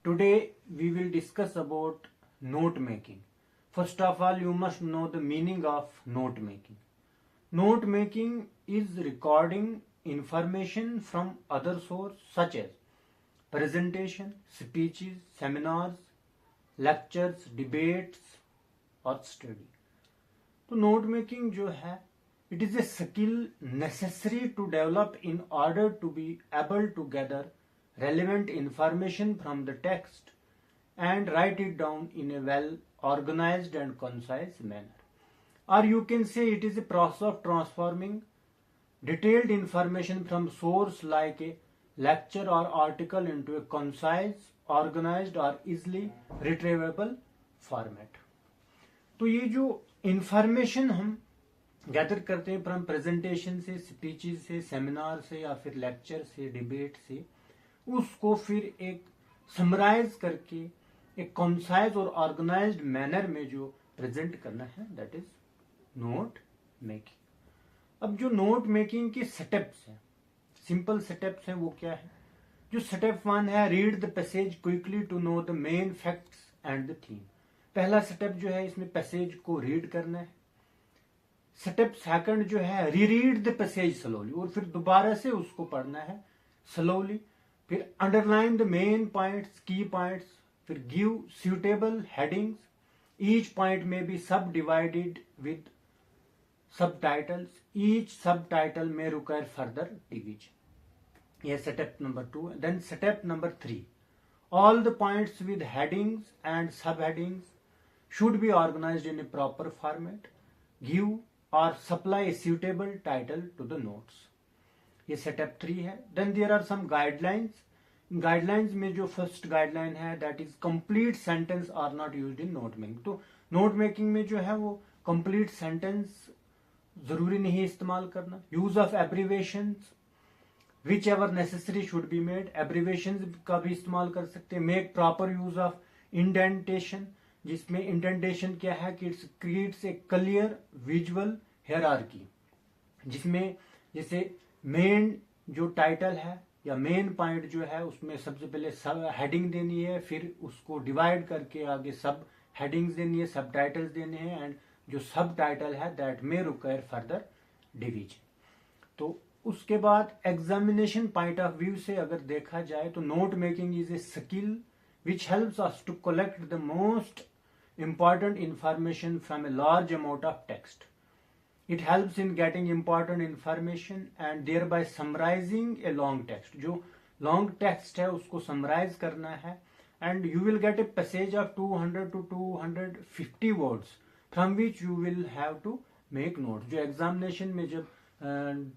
Today we will discuss about note making. First of all, you must know the meaning of note making. Note making is recording information from other sources such as presentation, speeches, seminars, lectures, debates और study. तो note making जो है, it is a skill necessary to develop in order to be able to gather relevant information from the text and write it down in a well organized and concise manner. Or you can say it is a process of transforming detailed information from source like a lecture or article into a concise, organized or easily retrievable format. तो ये जो information हम gather करते हैं from presentation से, speeches से, seminar से या फिर लेक्चर से, डिबेट से, उसको फिर एक समराइज करके एक कॉन्साइज और ऑर्गेनाइज्ड मैनर में जो प्रेजेंट करना है, दैट इज नोट मेकिंग. अब जो नोट मेकिंग के स्टेप्स हैं, सिंपल स्टेप्स हैं, वो क्या है? जो स्टेप 1 है, read the passage quickly to know the main facts and the theme. पहला स्टेप जो है, इसमें पैसेज को रीड करना है. स्टेप सेकंड जो है, रीरीड द पैसेज स्लोली, और फिर दोबारा से उसको पढ़ना है स्लोली. फिर underline the main points, key points. फिर give suitable headings. Each point में be subdivided with subtitles. Each subtitle में रिक्वायर फर्दर डिवीजन. यह step number 2. Then step number 3, all the points with headings and subheadings should be organized in a proper format. Give or supply a suitable title to the notes. ये step 3 है. Then there are some guidelines. Guidelines में जो first guideline है, that is complete sentence are not used in note making. तो note making में जो है वो कंप्लीट सेंटेंस जरूरी नहीं इस्तेमाल करना. Use of abbreviations, which ever necessary should be made. Abbreviation का भी इस्तेमाल कर सकते हैं. Make proper use of indentation, जिसमें इंडेंटेशन क्या है कि it's creates a clear visual hierarchy, जिसमें जैसे मेन जो टाइटल है या मेन पॉइंट जो है, उसमें सबसे पहले सब हेडिंग देनी है, फिर उसको डिवाइड करके आगे सब हेडिंग्स देनी है, सब टाइटल्स देने हैं, एंड जो सब टाइटल है that may require further division. तो उसके बाद एग्जामिनेशन पॉइंट ऑफ व्यू से अगर देखा जाए तो note making is a skill which helps us to collect the most important information from a large amount of text. It helps in getting important information and thereby summarizing a long text. जो long text है उसको summarize करना है, and you will get a passage of 200 to 250 words from which you will have to make notes. जो examination में जब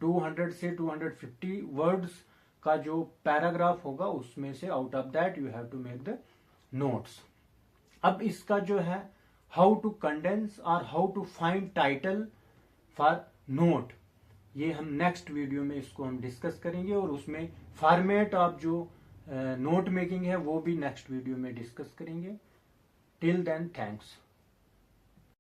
200 से 250 words का जो पैराग्राफ होगा, उसमें से out of that you have to make the notes. अब इसका जो है हाउ टू कंडेंस और how to find title for note, ये हम नेक्स्ट वीडियो में इसको हम डिस्कस करेंगे, और उसमें फॉर्मेट ऑफ जो नोट मेकिंग है वो भी नेक्स्ट वीडियो में डिस्कस करेंगे. Till then, thanks.